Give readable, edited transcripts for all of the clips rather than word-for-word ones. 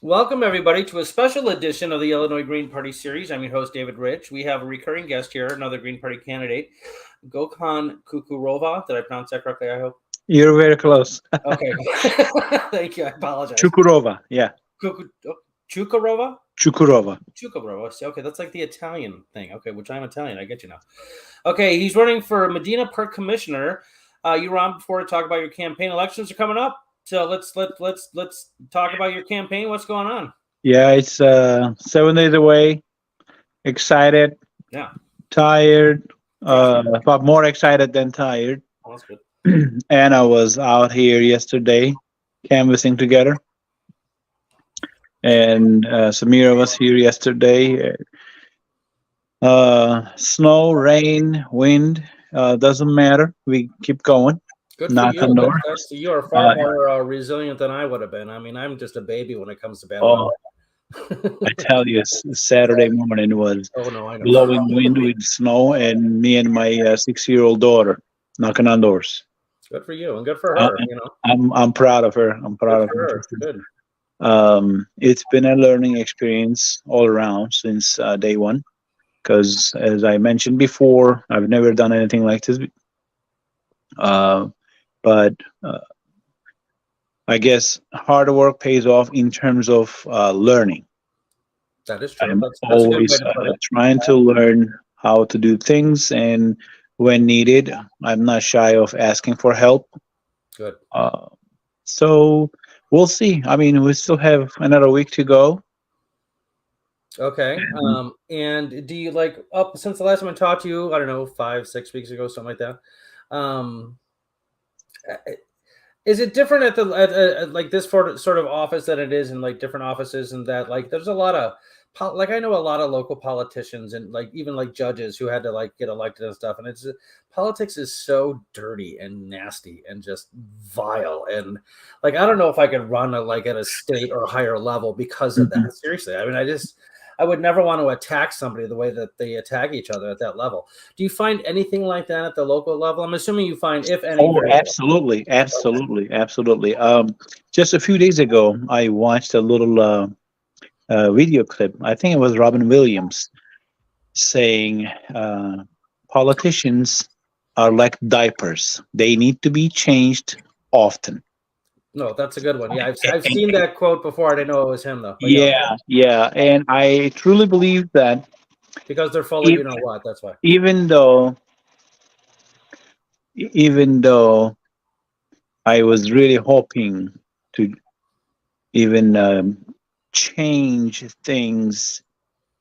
Welcome, everybody, to a special edition of the Illinois Green Party series. I'm your host, David Rych. We have a recurring guest here, another Green Party candidate, Gokhan Cukurova. Did I pronounce that correctly, I hope? You're very close. Okay. Thank you. I apologize. Cukurova, yeah. Cukurova? Cukurova. Cukurova. Okay, that's like the Italian thing. Okay, which I'm Italian. I get you now. Okay, he's running for Medina Park Commissioner. You were on before to talk about your campaign. Elections are coming up. So let's talk about your campaign. What's going on? Yeah, it's 7 days away. Excited. Yeah. Tired. But more excited than tired. Oh, that's good. And I was out here yesterday canvassing together. And Samira was here yesterday. Snow, rain, wind, doesn't matter. We keep going. Good Knock for on you. doors. You are far more resilient than I would have been. I mean, I'm just a baby when it comes to bad weather. I tell you, Saturday morning was I know. blowing wind with snow, and me and my 6-year-old daughter knocking on doors. Good for you, and good for her. I'm proud of her. I'm proud of her. Good. It's been a learning experience all around since day one, because as I mentioned before, I've never done anything like this. But I guess hard work pays off in terms of learning. That is true. I'm always trying to learn how to do things, and when needed, I'm not shy of asking for help. Good. So we'll see. I mean, we still have another week to go. Okay. And do you since the last time I talked to you, I don't know, 5-6 weeks ago, something like that. Is it different at this sort of office than it is in like different offices, and that there's a lot of I know a lot of local politicians and even judges who had to get elected and stuff, and it's politics is so dirty and nasty and just vile, and I don't know if I could run at a state or higher level because of that. Seriously, I mean, I would never want to attack somebody the way that they attack each other at that level. Do you find anything like that at the local level? I'm assuming you find, if any. Oh, absolutely. Just a few days ago, I watched a little video clip. I think it was Robin Williams saying politicians are like diapers. They need to be changed often. No, that's a good one. Yeah, I've seen that quote before. I didn't know it was him though. But yeah, and I truly believe that because they're full of you know what. That's why. Even though I was really hoping to even change things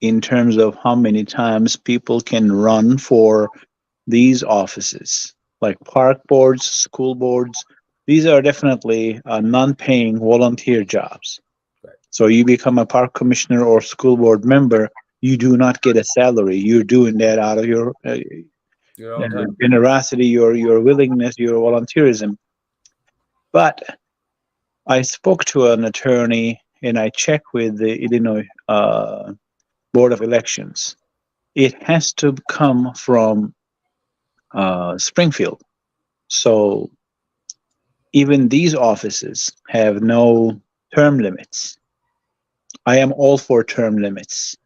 in terms of how many times people can run for these offices, like park boards, school boards. These are definitely non-paying volunteer jobs. Right. So you become a park commissioner or school board member, you do not get a salary. You're doing that out of your generosity, your willingness, your volunteerism. But I spoke to an attorney and I checked with the Illinois Board of Elections. It has to come from Springfield. So even these offices have no term limits. I am all for term limits.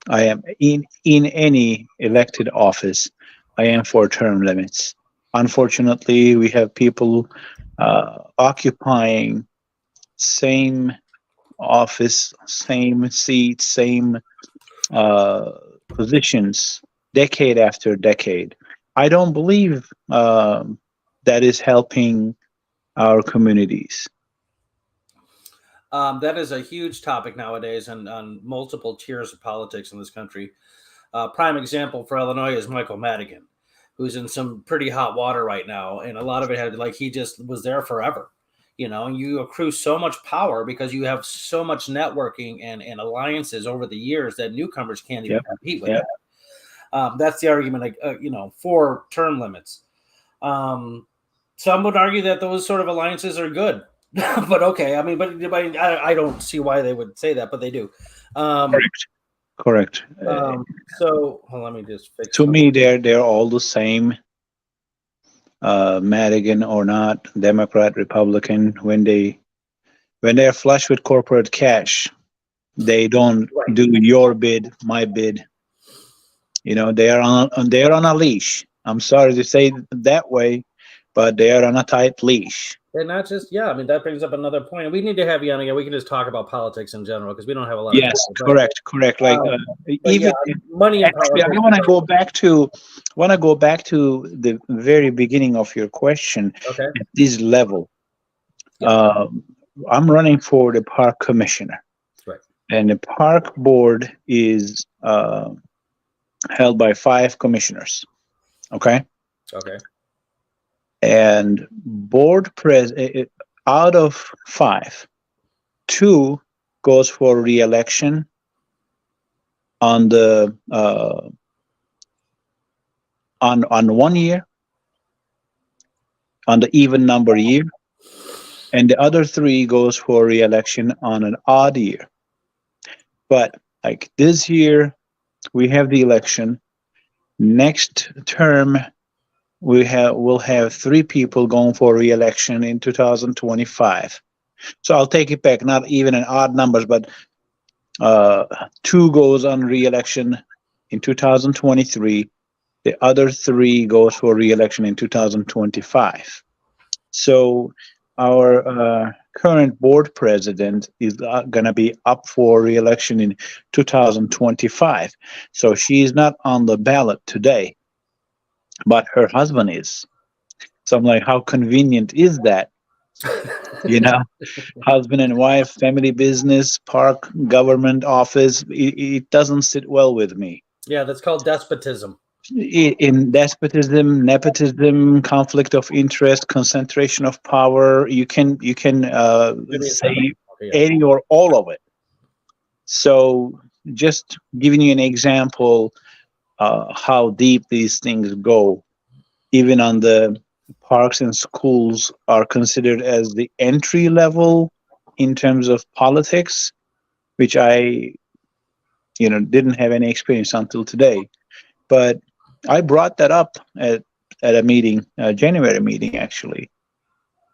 I am in any elected office, I am for term limits. Unfortunately, we have people occupying same office, same seat, same positions, decade after decade. I don't believe that is helping our communities. That is a huge topic nowadays, and on multiple tiers of politics in this country. Prime example for Illinois is Michael Madigan, who's in some pretty hot water right now, and a lot of it had he just was there forever. And you accrue so much power because you have so much networking and alliances over the years that newcomers can't even compete with that. That's the argument, for term limits. Some would argue that those sort of alliances are good. But okay, I mean, but I don't see why they would say that, but they do. Correct. So let me just fix. To me, they're all the same. Madigan or not, Democrat, Republican, when they when they're flush with corporate cash, they don't Right. do your bid, my bid. They're on a leash. I'm sorry to say that way, but they are on a tight leash. And not just, I mean, that brings up another point. And we need to have you on again. We can just talk about politics in general because we don't have a lot of time. Yes, correct. Like even money and actually, politics. I want to go back to the very beginning of your question. Okay. At this level, Yeah. I'm running for the park commissioner, Right. and the park board is held by 5 commissioners. Okay. And board out of 5, 2 goes for re-election on the on 1 year, on the even number year, and the other 3 goes for re-election on an odd year. But like this year, we have the election. Next term, we'll have 3 people going for re-election in 2025. So I'll take it back, not even in odd numbers, but 2 goes on re-election in 2023. The other 3 goes for re-election in 2025. So our current board president is going to be up for re-election in 2025. So she's not on the ballot today, but her husband is. So I'm like, how convenient is that? Husband and wife, family business, park, government office. It doesn't sit well with me. Yeah, that's called despotism. In despotism, nepotism, conflict of interest, concentration of power, you can say any or all of it. So just giving you an example how deep these things go, even on the parks and schools are considered as the entry level in terms of politics, which I didn't have any experience until today. But I brought that up at a meeting, a January meeting actually,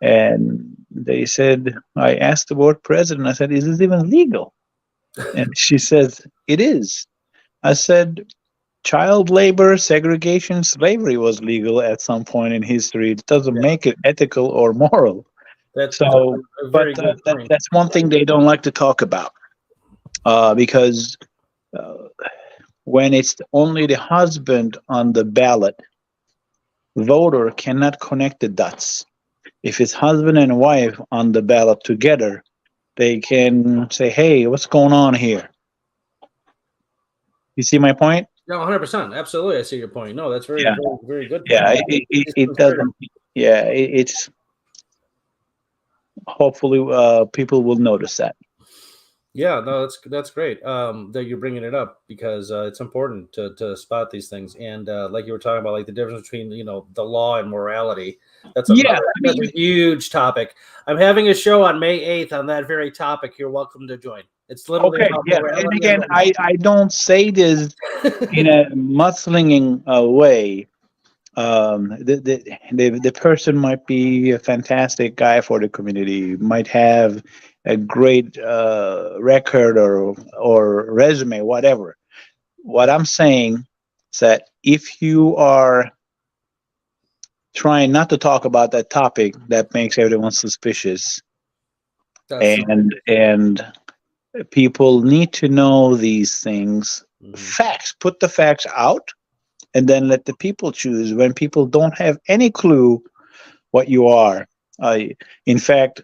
and they said, I asked the board president, I said, is this even legal? And she says, it is. I said, child labor, segregation, slavery was legal at some point in history. It doesn't make it ethical or moral. That's one thing they don't like to talk about, because when it's only the husband on the ballot, voter cannot connect the dots. If it's husband and wife on the ballot together, they can say, hey, what's going on here? You see my point? No, 100%. Absolutely. I see your point. No, that's very, very good. Yeah, it doesn't. Yeah, it's hopefully people will notice that. Yeah, no, that's great that you're bringing it up because it's important to spot these things. And like you were talking about, like the difference between, the law and morality. That's a huge topic. I'm having a show on May 8th on that very topic. You're welcome to join. It's literally about morality. And again, I don't say this in a mudslinging way. The person might be a fantastic guy for the community, might have a great record or resume, whatever. What I'm saying is that if you are trying not to talk about that topic, that makes everyone suspicious. And people need to know these things. Mm-hmm. Facts, put the facts out, and then let the people choose. When people don't have any clue what you are. In fact,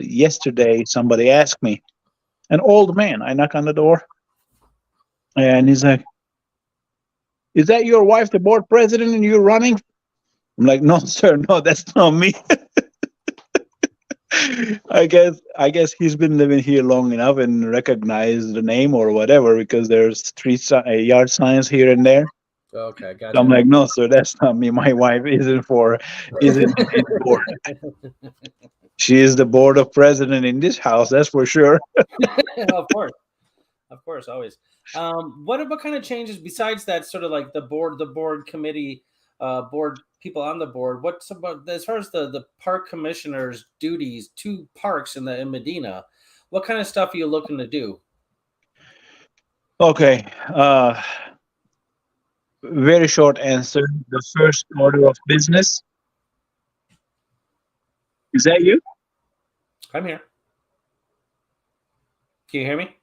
yesterday somebody asked me, an old man, I knock on the door, and he's like, is that your wife, the board president, and you're running? I'm like, no, sir, no, that's not me. I guess he's been living here long enough and recognized the name or whatever, because there's street yard signs here and there. Okay, gotcha. So I'm like, no, sir, that's not me. My wife isn't in board. She is the board of president in this house, that's for sure. Of course, always. What kind of changes besides that sort of like the board committee board people on the board. What's about as far as the park commissioner's duties to parks in Medina? What kind of stuff are you looking to do? Okay. Very short answer. The first order of business. Is that you? I'm here. Can you hear me?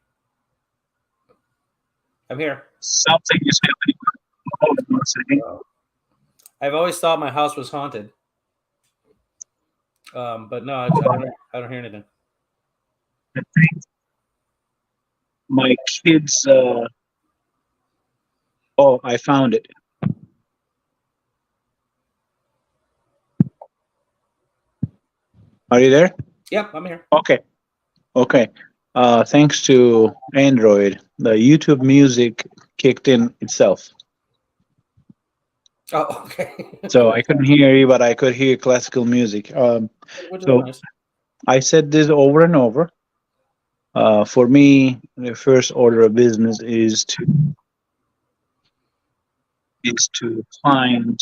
I'm here. Something is happening. Hold on one second. I've always thought my house was haunted, but no, I don't hear anything. I think my kids. Oh, I found it. Are you there? Yep, I'm here. Okay. Okay. Thanks to Android, the YouTube music kicked in itself. Oh, okay. So I couldn't hear you, but I could hear classical music. Which is So nice. I said this over and over. For me, the first order of business is to find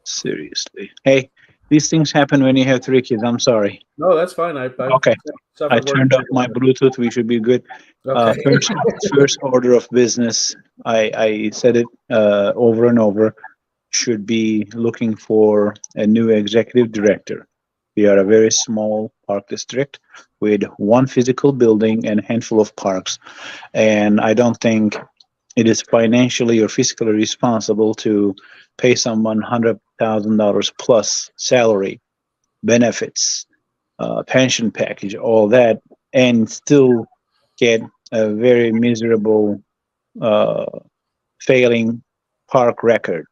seriously. Hey, these things happen when you have 3 kids. I'm sorry. No, that's fine. I've Okay. I suffered worse. turned off my Bluetooth. We should be good. Okay. First order of business. I said it over and over. Should be looking for a new executive director. We are a very small park district with one physical building and a handful of parks, and I don't think it is financially or fiscally responsible to pay someone $100,000 plus salary, benefits, pension package, all that, and still get a very miserable, uh, failing park record.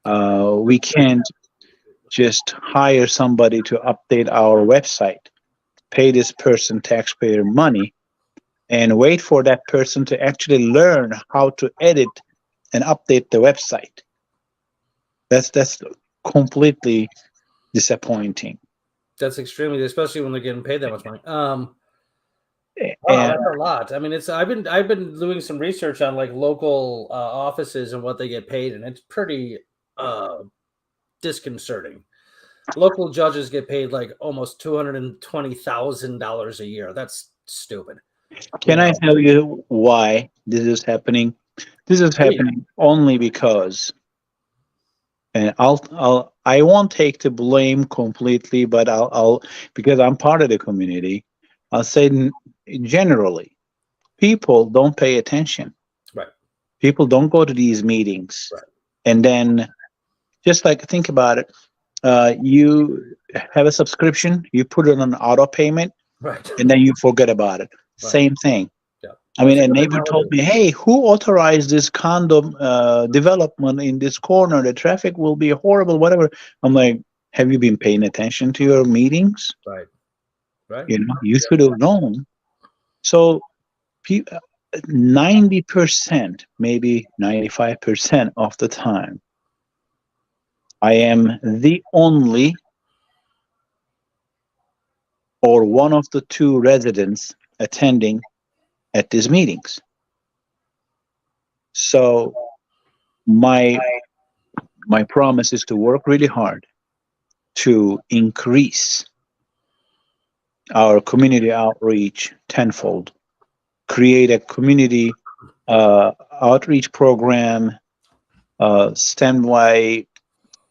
We can't just hire somebody to update our website, pay this person taxpayer money, and wait for that person to actually learn how to edit and update the website. That's completely disappointing. That's extremely, especially when they're getting paid that much money. Wow, And that's a lot. I mean, it's I've been doing some research on like local offices and what they get paid, and it's pretty disconcerting. Local judges get paid like almost $220,000 a year. That's stupid. You can I know, tell you why this is happening? This is Please. happening only because, and I won't take the blame completely, but I'll because I'm part of the community. I'll say generally, people don't pay attention. Right. People don't go to these meetings, Right. and then just like think about it, you have a subscription, you put it on auto payment, Right. and then you forget about it. Right. Same thing. Yeah. I mean, That's a good neighbor told analogy. me, "Hey, who authorized this condo development in this corner? The traffic will be horrible, whatever." I'm like, "Have you been paying attention to your meetings? Right. Right. You know, you should have known." So, 90%, maybe 95% of the time, I am the only or one of the two residents attending at these meetings. So, my promise is to work really hard to increase our community outreach tenfold, create a community outreach program, standby.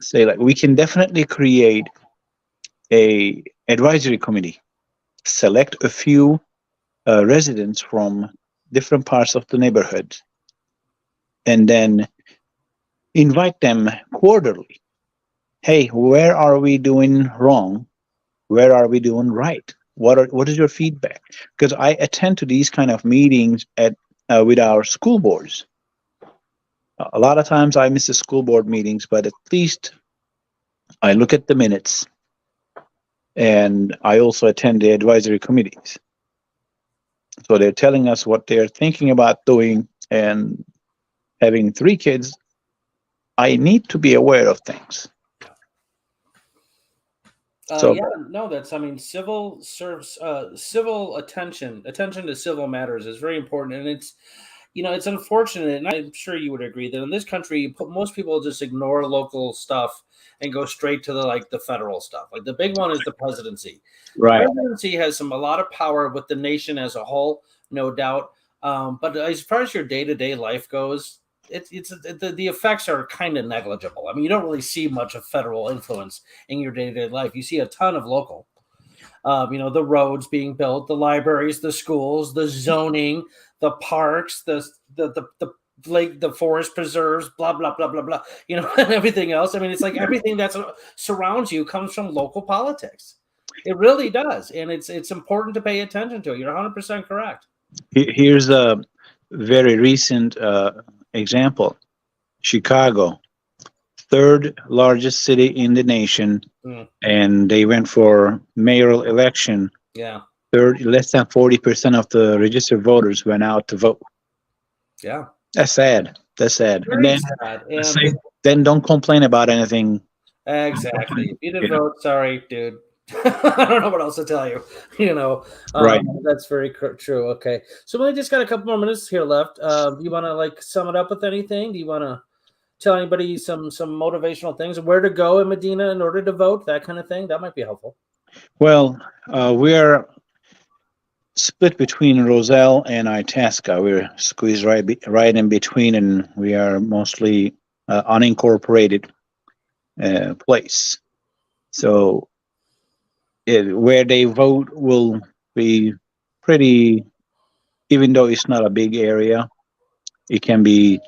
Say like we can definitely create a advisory committee, select a few residents from different parts of the neighborhood, and then invite them quarterly. Hey, where are we doing wrong? Where are we doing right? What is your feedback? Because I attend to these kind of meetings at with our school boards. A lot of times I miss the school board meetings, but at least I look at the minutes, and I also attend the advisory committees. So they're telling us what they're thinking about doing, and having 3 kids, I need to be aware of things. So Yeah, no, that's, I mean, civil serves, civil attention to civil matters is very important. And it's unfortunate, and I'm sure you would agree that in this country, most people just ignore local stuff and go straight to the federal stuff. Like the big one is the presidency. The Right. presidency has a lot of power with the nation as a whole, no doubt. But as far as your day-to-day life goes, the effects are kind of negligible. I mean, you don't really see much of federal influence in your day-to-day life. You see a ton of local. The roads being built, the libraries, the schools, the zoning, the parks, the lake, the forest preserves, blah blah blah blah blah. And everything else. I mean, it's like everything that surrounds you comes from local politics. It really does, and it's important to pay attention to it. You're 100% correct. Here's a very recent example. Chicago, third largest city in the nation, and they went for mayoral election. Yeah. Less than 40% of the registered voters went out to vote. Yeah. That's sad. That's sad. Very And sad. then don't complain about anything. Exactly. If you didn't vote, sorry, dude. I don't know what else to tell you. Right. That's very true. Okay, so we just got a couple more minutes here left. Do you want to sum it up with anything? Do you want to tell anybody some motivational things, where to go in Medina in order to vote, that kind of thing? That might be helpful. Well, we are split between Roselle and Itasca. We're squeezed right in between, and we are mostly unincorporated place. So where they vote will be pretty, even though it's not a big area. It can be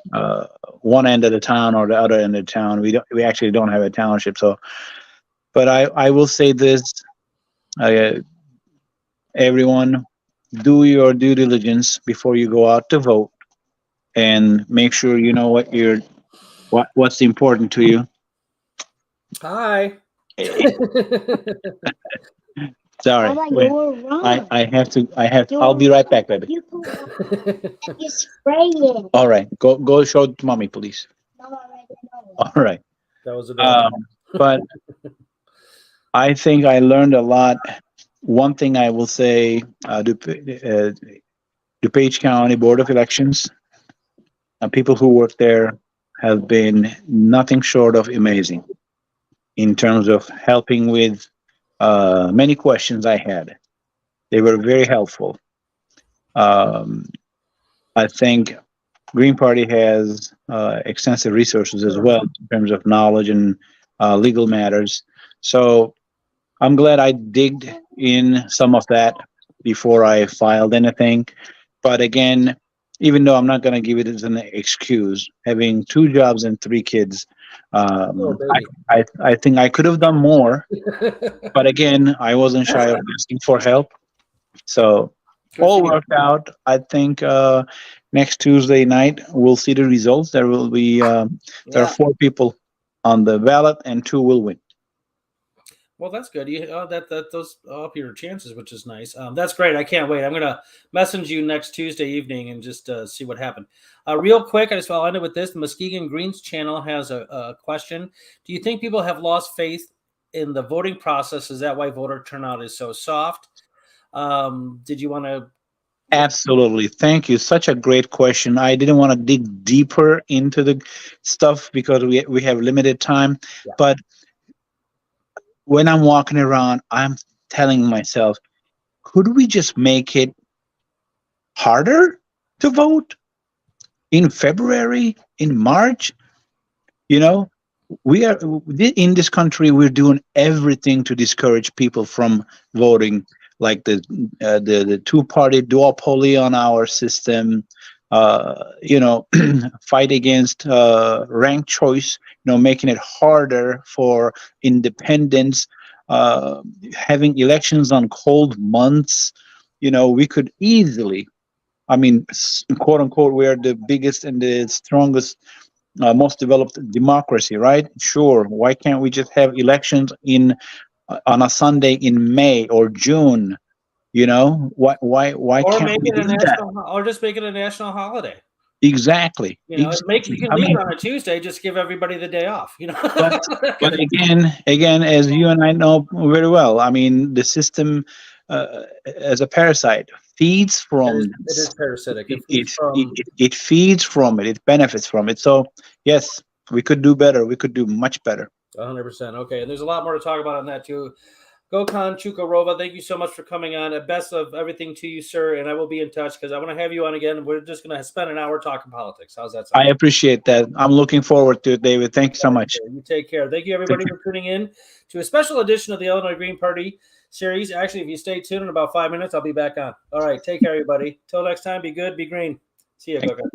one end of the town or the other end of the town. We actually don't have a township. So, but I will say this: everyone, do your due diligence before you go out to vote, and make sure you know what's important to you. Hi. Sorry, I have to. I'll be right back, baby. You spray it. All right, go show it to mommy, please. All right. That was a but I think I learned a lot. One thing I will say, DuPage County Board of Elections, people who work there have been nothing short of amazing in terms of helping with many questions I had. They were very helpful. I think Green Party has extensive resources as well in terms of knowledge and legal matters. So I'm glad I digged in some of that before I filed anything. But again, even though I'm not going to give it as an excuse, having 2 jobs and 3 kids, I think I could have done more. But again, I wasn't shy of asking for help. So all worked out. I think next Tuesday night we'll see the results. There will be there are 4 people on the ballot, and 2 will win. Well, that's good. That those up your chances, which is nice. That's great. I can't wait. I'm gonna message you next Tuesday evening and just see what happened. Real quick, I'll end it with this. The Muskegon Greens channel has a question. Do you think people have lost faith in the voting process? Is that why voter turnout is so soft? Did you want to? Absolutely. Thank you. Such a great question. I didn't want to dig deeper into the stuff because we have limited time. Yeah. But when I'm walking around, I'm telling myself, could we just make it harder to vote in February, in March? We are in this country, we're doing everything to discourage people from voting, like the 2-party duopoly on our system, fight against ranked choice, making it harder for independents, having elections on cold months. We could easily, quote unquote, we are the biggest and the strongest, most developed democracy, right? Sure. Why can't we just have elections on a Sunday in May or June? Why can't we do that? Or just make it a national holiday. Exactly. You can leave it on a Tuesday. Just give everybody the day off. But again, as you and I know very well, the system as a parasite, feeds from It is parasitic. it feeds from it. It benefits from it. So yes, we could do better. We could do much better. 100%. Okay, and there's a lot more to talk about on that too. Gokhan Cukurova, thank you so much for coming on. Best of everything to you, sir. And I will be in touch because I want to have you on again. We're just going to spend an hour talking politics. How's that sound? I appreciate that. I'm looking forward to it, David. Thank you so much. You take care. Thank you, everybody, for tuning in to a special edition of the Illinois Green Party series. Actually, if you stay tuned in about 5 minutes, I'll be back on. All right, take care, everybody. Till next time, be good, be green. See you, Gokhan.